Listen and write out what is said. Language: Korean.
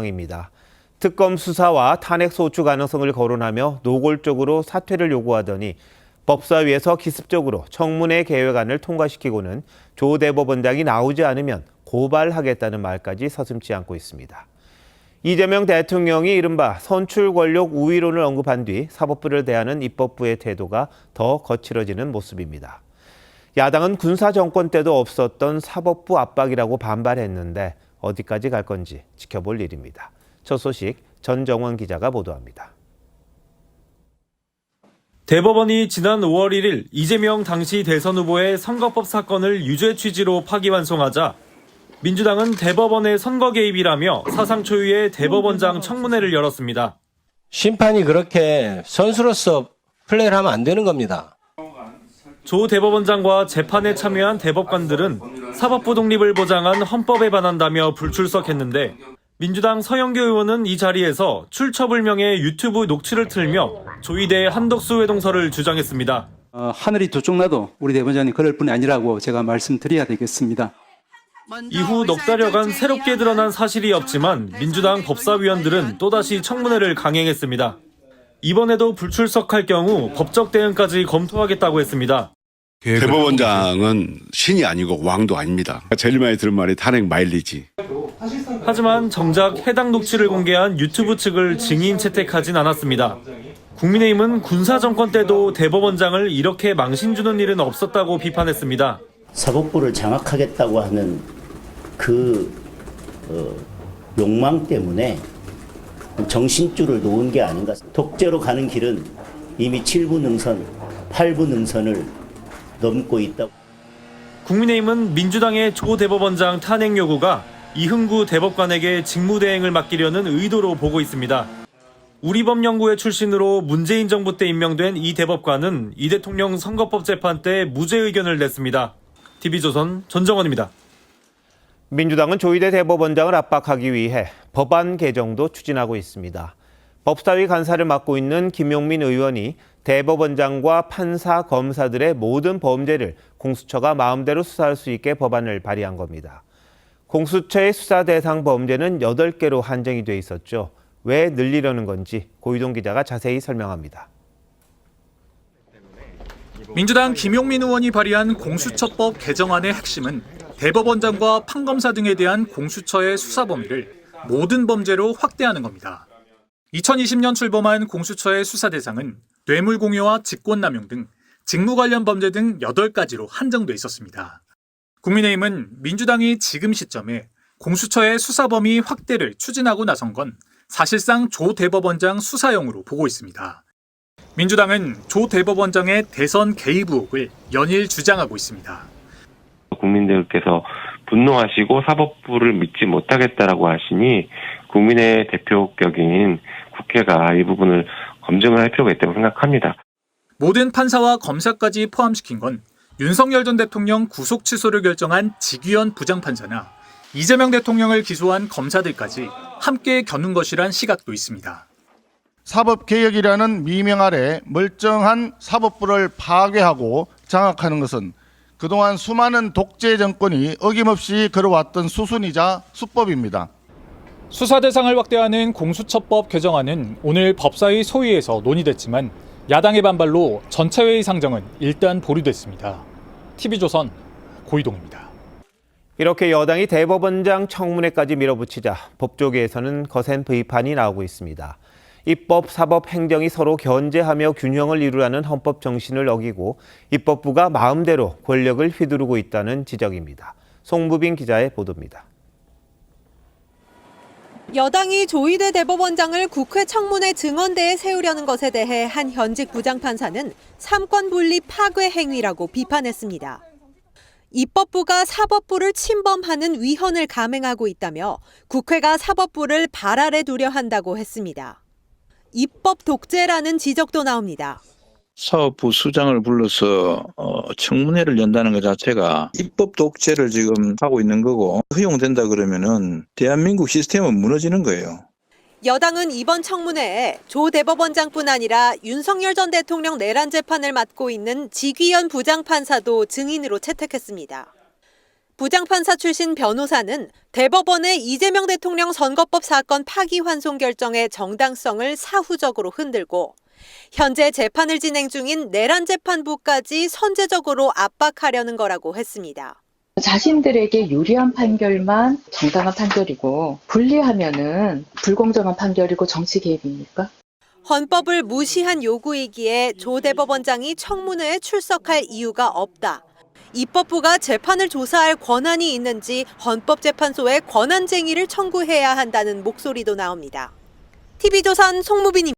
입니다. 특검 수사와 탄핵 소추 가능성을 거론하며 노골적으로 사퇴를 요구하더니 법사위에서 기습적으로 청문회 계획안을 통과시키고는 조 대법원장이 나오지 않으면 고발하겠다는 말까지 서슴지 않고 있습니다. 이재명 대통령이 이른바 선출 권력 우위론을 언급한 뒤 사법부를 대하는 입법부의 태도가 더 거칠어지는 모습입니다. 야당은 군사 정권 때도 없었던 사법부 압박이라고 반발했는데 어디까지 갈 건지 지켜볼 일입니다. 첫 소식 전정원 기자가 보도합니다. 대법원이 지난 5월 1일 이재명 당시 대선 후보의 선거법 사건을 유죄 취지로 파기환송하자 민주당은 대법원의 선거 개입이라며 사상 초유의 대법원장 청문회를 열었습니다. 심판이 그렇게 선수로서 플레이를 하면 안 되는 겁니다. 조 대법원장과 재판에 참여한 대법관들은 사법부 독립을 보장한 헌법에 반한다며 불출석했는데 민주당 서영교 의원은 이 자리에서 출처불명의 유튜브 녹취를 틀며 조이대 한덕수 회동설을 주장했습니다. 하늘이 두 쪽 나도 우리 대법원장님 그럴 뿐이 아니라고 제가 말씀드려야 되겠습니다. 이후 넉 달여간 새롭게 드러난 사실이 없지만 민주당 법사위원들은 또다시 청문회를 강행했습니다. 이번에도 불출석할 경우 법적 대응까지 검토하겠다고 했습니다. 대법원장은 신이 아니고 왕도 아닙니다. 제일 많이 들은 말이 탄핵 마일리지. 하지만 정작 해당 녹취를 공개한 유튜브 측을 증인 채택하진 않았습니다. 국민의힘은 군사정권 때도 대법원장을 이렇게 망신 주는 일은 없었다고 비판했습니다. 사법부를 장악하겠다고 하는 그 욕망 때문에 정신줄을 놓은 게 아닌가. 독재로 가는 길은 이미 7부 능선, 8부 능선을 넘고 있다. 국민의힘은 민주당의 조 대법원장 탄핵 요구가 이흥구 대법관에게 직무대행을 맡기려는 의도로 보고 있습니다. 우리법연구회 출신으로 문재인 정부 때 임명된 이 대법관은 이 대통령 선거법 재판 때 무죄 의견을 냈습니다. TV조선 전정원입니다. 민주당은 조이대 대법원장을 압박하기 위해 법안 개정도 추진하고 있습니다. 법사위 간사를 맡고 있는 김용민 의원이 대법원장과 판사, 검사들의 모든 범죄를 공수처가 마음대로 수사할 수 있게 법안을 발의한 겁니다. 공수처의 수사 대상 범죄는 8개로 한정이 돼 있었죠. 왜 늘리려는 건지 고유동 기자가 자세히 설명합니다. 민주당 김용민 의원이 발의한 공수처법 개정안의 핵심은 대법원장과 판검사 등에 대한 공수처의 수사 범위를 모든 범죄로 확대하는 겁니다. 2020년 출범한 공수처의 수사 대상은 뇌물 공여와 직권남용 등 직무 관련 범죄 등 8가지로 한정돼 있었습니다. 국민의힘은 민주당이 지금 시점에 공수처의 수사 범위 확대를 추진하고 나선 건 사실상 조 대법원장 수사용으로 보고 있습니다. 민주당은 조 대법원장의 대선 개입 의혹을 연일 주장하고 있습니다. 국민들께서 분노하시고 사법부를 믿지 못하겠다라고 하시니 국민의 대표격인 국회가 이 부분을 검증을 할 필요가 있다고 생각합니다. 모든 판사와 검사까지 포함시킨 건 윤석열 전 대통령 구속 취소를 결정한 직위원 부장판사나 이재명 대통령을 기소한 검사들까지 함께 겨눈 것이란 시각도 있습니다. 사법개혁이라는 미명 아래 멀쩡한 사법부를 파괴하고 장악하는 것은 그동안 수많은 독재 정권이 어김없이 걸어왔던 수순이자 수법입니다. 수사 대상을 확대하는 공수처법 개정안은 오늘 법사위 소위에서 논의됐지만 야당의 반발로 전체회의 상정은 일단 보류됐습니다. TV조선 고이동입니다. 이렇게 여당이 대법원장 청문회까지 밀어붙이자 법조계에서는 거센 비판이 나오고 있습니다. 입법, 사법, 행정이 서로 견제하며 균형을 이루라는 헌법 정신을 어기고 입법부가 마음대로 권력을 휘두르고 있다는 지적입니다. 송무빈 기자의 보도입니다. 여당이 조이대 대법원장을 국회 청문회 증언대에 세우려는 것에 대해 한 현직 부장판사는 삼권 분립 파괴 행위라고 비판했습니다. 입법부가 사법부를 침범하는 위헌을 감행하고 있다며 국회가 사법부를 발 아래 두려 한다고 했습니다. 입법 독재라는 지적도 나옵니다. 사법부 수장을 불러서 청문회를 연다는 것 자체가 입법 독재를 지금 하고 있는 거고 허용된다 그러면은 대한민국 시스템은 무너지는 거예요. 여당은 이번 청문회에 조 대법원장뿐 아니라 윤석열 전 대통령 내란 재판을 맡고 있는 직위원 부장판사도 증인으로 채택했습니다. 부장판사 출신 변호사는 대법원의 이재명 대통령 선거법 사건 파기환송 결정의 정당성을 사후적으로 흔들고 현재 재판을 진행 중인 내란 재판부까지 선제적으로 압박하려는 거라고 했습니다. 자신들에게 유리한 판결만 정당한 판결이고 불리하면은 불공정한 판결이고 정치 개입입니까? 헌법을 무시한 요구이기에 조 대법원장이 청문회에 출석할 이유가 없다. 입법부가 재판을 조사할 권한이 있는지 헌법재판소에 권한쟁의를 청구해야 한다는 목소리도 나옵니다. TV조선 송무빈입니다.